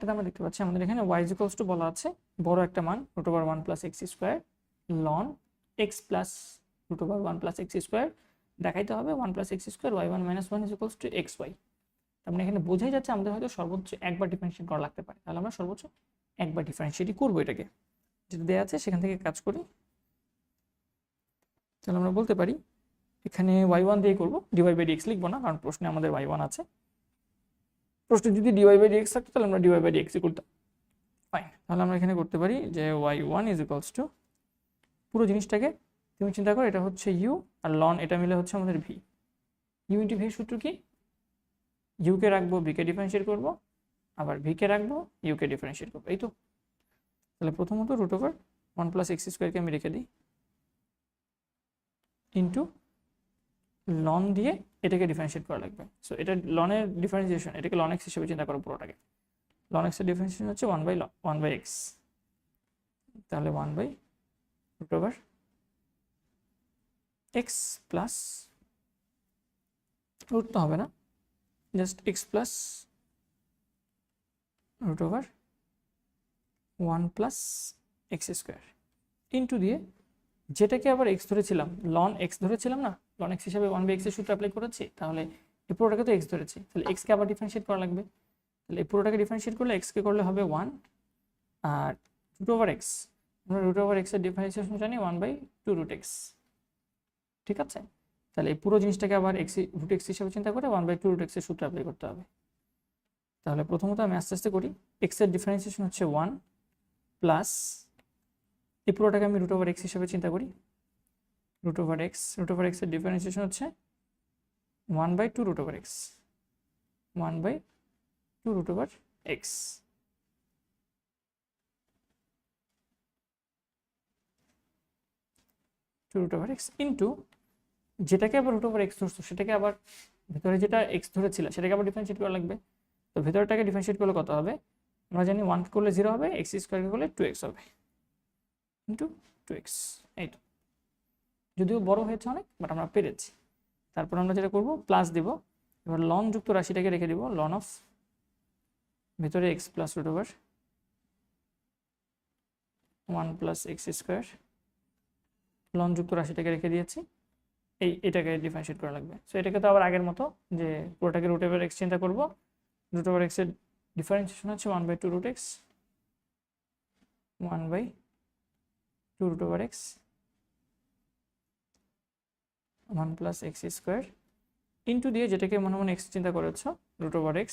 এটা আমরা দেখতে পাচ্ছি আমাদের এখানে y = বলা আছে বড় একটা মান √1 + x² ln x + √1 + x² দেখাইতে হবে 1 + x² y1 - 1 = xy। তার মানে এখানে বোঝাই যাচ্ছে আমাদের হয়তো সর্বোচ্চ একবার ডিফারেন্সিয়েট করা লাগতে পারে, তাহলে আমরা সর্বোচ্চ একবার ডিফারেন্সিয়েটই করবো এটাকে, যেটা দেওয়া আছে সেখান থেকে কাজ করি। তাহলে আমরা বলতে পারি এখানে y1 দিয়ে করবো, dy/dx লিখবো না কারণ প্রশ্নে আমাদের y1 আছে। প্রশ্নে যদি dy/dx থাকতো তাহলে আমরা dy/dx করতাম। ফাইন, তাহলে আমরা এখানে করতে পারি যে y1 = পুরো জিনিসটাকে তুমি চিন্তা করো, এটা হচ্ছে u আর ln এটা মিলে হচ্ছে আমাদের v। u × v সূত্র কি? u কে রাখবো, v কে ডিফারেন্সিয়েট করবো, আবার v কে রাখবো, u কে ডিফারেন্সিয়েট করবো, এই তো। তাহলে প্রথমত √1 + x² কে আমি রেখে দিই ইন্টু ln দিয়ে এটাকে ডিফারেন্সিয়েট করা লাগবে। সো এটা ln এর ডিফারেন্সিয়েশন, এটাকে ln x হিসেবে চিন্তা করো পুরোটাকে। ln x এর ডিফারেন্সিয়েশন হচ্ছে 1/x, তাহলে 1/x প্লাস রুট তো হবে না, just x plus √1 + x² into দিয়ে যেটাকে আবার x ধরেছিলাম, ln x ধরেছিলাম না, ln x হিসাবে 1/x এর সূত্র অ্যাপ্লাই করেছি, তাহলে এই পুরোটাকে তো x ধরেছি, তাহলে x কে আবার ডিফারেন্সিয়েট করা লাগবে। তাহলে এই পুরোটাকে ডিফারেন্সিয়েট করলে x কে করলে হবে 1 আর √x, আমরা √x এর ডিফারেন্সিয়েশন জানি 1/2√x, ঠিক আছে। তাহলে এই পুরো জিনিসটাকে আবার √x হিসেবে চিন্তা করে 1/2√x এর সূত্র অ্যাপ্লাই করতে হবে। তাহলে প্রথমত আমি আস্তে আস্তে করি, x এর ডিফারেন্সিয়েশন হচ্ছে 1 প্লাস এই পুরোটাকে আমি √x হিসেবে চিন্তা করি, √x এর ডিফারেন্সিয়েশন হচ্ছে 1/2√x, 1/2√x ইন্টু যেটাকে আবার √x ধরছো সেটাকে আবার ভেতরে যেটা x ধরেছিল সেটাকে আবার ডিফারেন্সিয়েট করা লাগবে। তো ভেতরটাকে ডিফারেন্সিয়েট করলে কত হবে? আমরা জানি 1 করলে 0 হবে, x² করলে 2x হবে ইন্টু 2x, এই তো। যদিও বড় হয়েছে অনেক, বাট আমরা পেরেছি। তারপর আমরা যেটা করব প্লাস দিব, এবার ln যুক্ত রাশিটাকে রেখে দিব, ln অফ ভেতরে x প্লাস √1 + x² ln যুক্ত রাশিটাকে রেখে দিয়েছি, এটাকে ডিফারেন্সিয়েট করা লাগবে। সো এটাকে তো আবার আগের মতো যে পুরোটাকে √x চিন্তা করব, √x এর ডিফারেন্সিয়েশন হচ্ছে 1/2√x, 1/2√x 1 + x² ইন্টু দিয়ে যেটাকে মনে মনে x চিন্তা করেছো √x,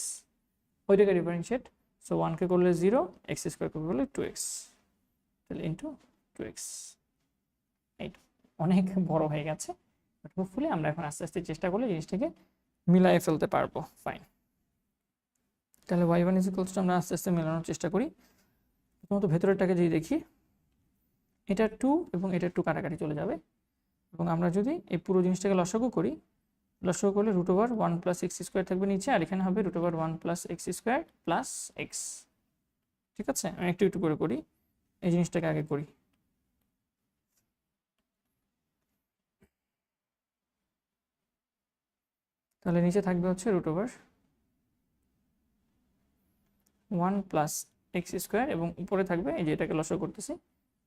ওইটাকে ডিফারেন্সিয়েট। সো 1 কে করলে 0, x² কে করলে 2x, তাহলে ইন্টু 2x, এই তো। অনেক বড় হয়ে গেছে, বাট হোপফুলি আমরা এখন আস্তে আস্তে চেষ্টা করলে জিনিসটাকে মিলাই ফেলতে পারবো। ফাইন, তাহলে y1 = আমরা আস্তে আস্তে মেলানোর চেষ্টা করি। প্রথমত ভেতরেরটাকে যদি দেখি, এটা 2 এবং এটা 2 কাটাকাটি চলে যাবে, এবং আমরা যদি এই পুরো জিনিসটাকে লসাগু করি, লসাগু করলে √1 + x² থাকবে নিচে, আর এখানে হবে √1 + x² প্লাস x, ঠিক আছে। আমি একটু একটু করে করি, এই জিনিসটাকে আগে করি। তাহলে নিচে থাকবে হচ্ছে √1 + x² এবং উপরে থাকবে এই যে এটাকে লসাগু করতেছি,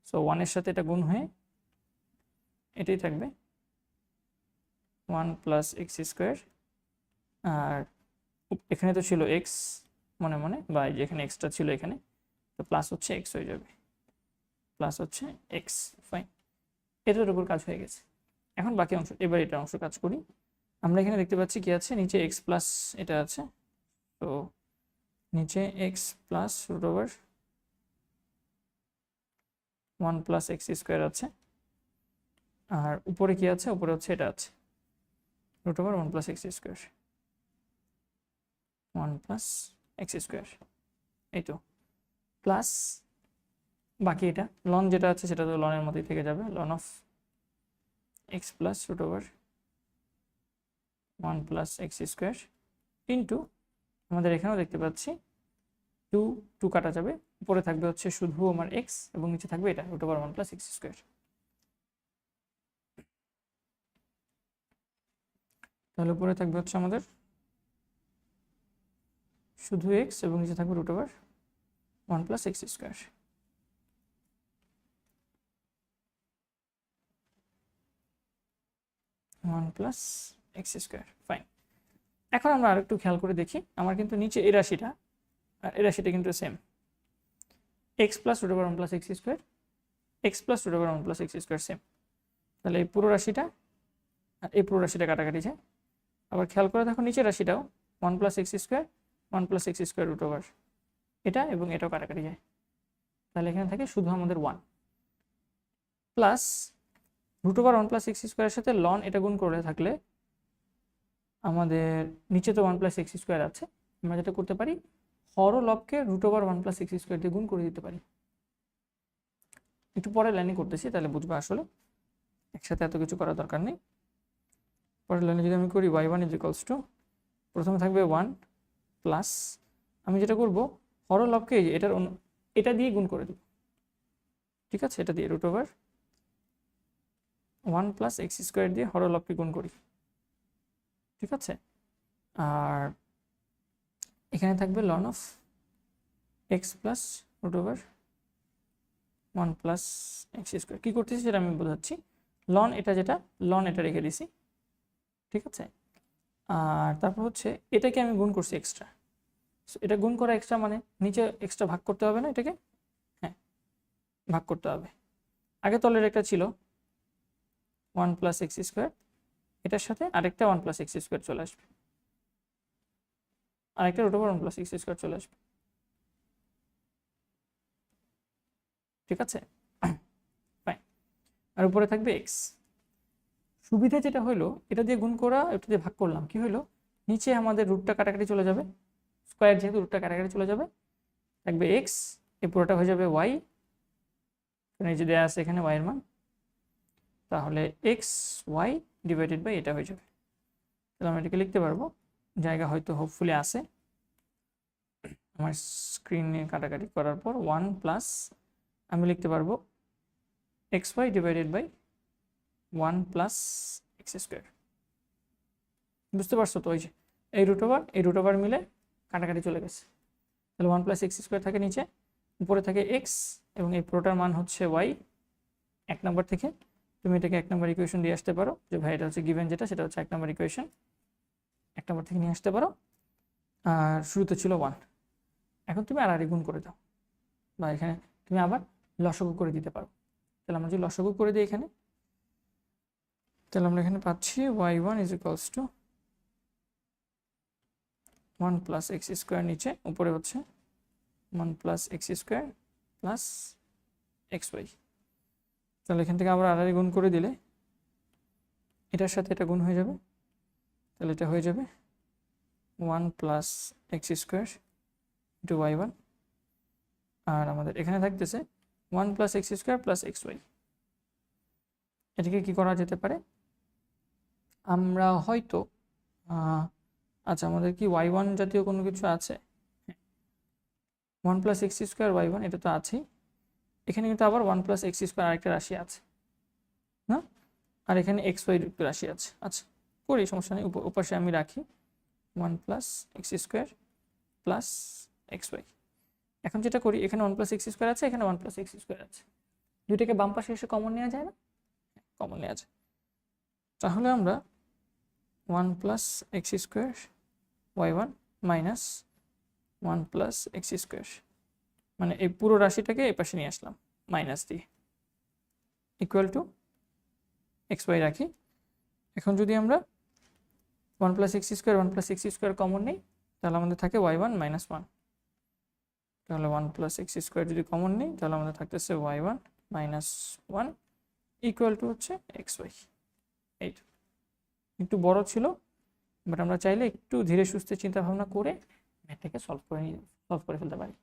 সো 1 এর সাথে এটা গুণ হয়ে এটাই থাকবে 1 + x², আর এখানে তো ছিল x মনে মনে, বা এই যে এখানে এক্সট্রা ছিল এখানে, তো প্লাস হচ্ছে x হয়ে যাবে, প্লাস হচ্ছে x। ফাইন, এটার উপর কাজ হয়ে গেছে। এখন বাকি অংশ, এবার এটা অংশ কাজ করি। আমরা এখানে দেখতে পাচ্ছি কি আছে, নিচে x প্লাস এটা আছে, তো নিচে x প্লাস √1 + x² আছে, আর উপরে কি আছে, উপরে হচ্ছে এটা আছে √1 + x², 1 + x², এই তো। প্লাস বাকি এটা ln যেটা আছে সেটা তো ln এর মতোই থেকে যাবে, ln of x plus √1 + x² into আমাদের এখানেও দেখতে পাচ্ছি 2 কাটা যাবে, উপরে থাকবে হচ্ছে শুধু আমার x এবং নিচে থাকবে এটা √1 + x²। তাহলে উপরে থাকবে হচ্ছে আমাদের শুধু x এবং নিচে থাকবে √1 1 plus x square. One plus x square. Fine. এখন আমরা আরেকটু খেয়াল করে দেখি, আমার কিন্তু নিচে এই রাশিটা আর এই রাশিটা কিন্তু same, x plus root over 1 plus x square, x plus root over 1 plus x square same. তাহলে এই পুরো রাশিটা আর এই পুরো রাশিটা কাটাকাটি যায়। আবার খেয়াল করে দেখো নিচের রাশিটাও 1 plus x square 1 plus x square root over এটা এবং এটাও কাটাকাটি যায়। তাহলে এখানে থাকে শুধু আমাদের 1 plus root over 1 plus x স্কোয়ারের সাথে লন এটা গুণ করে থাকলে আমাদের নিচে তো 1 প্লাস এক্স স্কোয়ার আছে, আমরা যেটা করতে পারি হর ও লবকে root over 1 plus x square দিয়ে গুণ করে দিতে পারি। একটু পরে লাইনে করতেছি তাহলে বুঝবে, আসলে একসাথে এত কিছু করার দরকার নেই। পরের লাইনে যদি আমি করি y1 ইজ ইকুয়ালস টু, প্রথমে থাকবে 1 প্লাস আমি যেটা করব হর ও লবকে এটা দিয়ে গুণ করে দেব, ঠিক আছে, এটা দিয়ে root over 1 plus x square দিয়ে হর ও লবকে গুণ করি, ঠিক আছে। আর এখানে থাকবে লন of X plus root over 1 plus x square. কী করতেছি সেটা আমি বোঝাচ্ছি। লন এটা যেটা লন এটা রেখে দিছি, ঠিক আছে। আর তারপর হচ্ছে এটাকে আমি গুণ করছি এক্সট্রা, এটা গুণ করা এক্সট্রা মানে নিচে এক্সট্রা ভাগ করতে হবে না, এটাকে হ্যাঁ ভাগ করতে হবে। আগে তলের একটা ছিল 1 প্লাস এক্স স্কোয়ার, এটার সাথে আরেকটা 1 প্লাস এক্স স্কোয়ার চলে আসবে, আরেকটা root over 1 plus x square চলে আসবে, ঠিক আছে। ফাইন। আর উপরে থাকবে এক্স। সুবিধা যেটা হলো এটা দিয়ে গুণ করা, এটা দিয়ে ভাগ করলাম, কি হলো নিচে আমাদের রুটটা কাটাকাটি চলে যাবে, স্কোয়ার যেহেতু রুটটা কাটাকাটি চলে যাবে, থাকবে এক্স, এই পুরোটা হয়ে যাবে ওয়াই, এই যে দেওয়া আছে এখানে ওয়াই এর মান, তাহলে এক্স ওয়াই ডিভাইডেড বাই এটা হয়ে যাবে। তাহলে আমরা এটাকে লিখতে পারবো, জায়গা হয়তো হোপফুলি আসে আমার স্ক্রিনে কাটাকাটি করার পর 1 প্লাস আমি লিখতে পারবো x y divided by 1 plus x square. বুঝতে পারছো তো? ওই যে এই রুট ওভার মিলে কাটাকাটি চলে গেছে, তাহলে 1 প্লাস এক্স স্কোয়ার থাকে নিচে, উপরে থাকে এক্স এবং এই পুরোটার মান হচ্ছে ওয়াই। 1 নম্বর থেকে তুমি এটাকে 1 নম্বর ইকুয়েশন দিয়ে আসতে পারো, যে ভাই এটা হচ্ছে গিভেন, যেটা সেটা হচ্ছে 1 নম্বর ইকুয়েশন, 1 নম্বর থেকে নিয়ে আসতে পারো। আর শুরুতে ছিল 1, এখন তুমি আর গুণ করে দাও, বা এখানে তুমি আবার লসাগু করে দিতে পারো। তাহলে আমরা যদি লসাগু করে দিই এখানে, তাহলে আমরা এখানে পাচ্ছি y1 is equals to 1 plus x square, নিচে উপরে হচ্ছে 1 plus x square plus x y. তাহলে এখান থেকে আবার আর গুণ করে দিলে এটার সাথে এটা গুণ হয়ে যাবে, তাহলে এটা হয়ে যাবে 1 plus x square into y1, আর আমাদের এখানে থাকতেছে 1 plus x square plus x y. এটাকে কী করা যেতে পারে, আমরা হয়তো আচ্ছা আমাদের কি y1 জাতীয় কোনো কিছু আছে, 1 প্লাস এক্স স্কোয়ার y1 এটা তো আছেই, এখানে কিন্তু আবার 1 প্লাস এক্স স্কোয়ার আরেকটা রাশি আছে না, আর এখানে এক্স ওয়াই রাশি আছে। আচ্ছা করি, সমস্যা নেই, ওপাশে আমি রাখি 1 plus x square plus x y. এখন যেটা করি, এখানে 1 প্লাস এক্স স্কোয়ার আছে, এখানে 1 প্লাস এক্স স্কোয়ার আছে, দুইটাকে বাম পাশে এসে কমন নেওয়া যায় না, কমন নেওয়া যায়। তাহলে আমরা 1 plus x square y1 minus 1 plus x square, মানে এই পুরো রাশিটাকে এই পাশে নিয়ে আসলাম মাইনাস দিয়ে, ইকুয়াল টু এক্স ওয়াই রাখি। এখন যদি আমরা 1 plus x square 1 plus x square common নেই, তাহলে আমাদের থাকে y1 মাইনাস 1, তাহলে 1 প্লাস এক্স স্কোয়ার যদি কমন নেই তাহলে আমাদের থাকতেছে y1 মাইনাস 1 ইকুয়াল টু হচ্ছে এক্স ওয়াই। এইটা একটু বড় ছিল, বাট আমরা চাইলে একটু ধীরে সুস্থে চিন্তা ভাবনা করে ম্যাথটাকে সলভ করে ফেলতে পারি।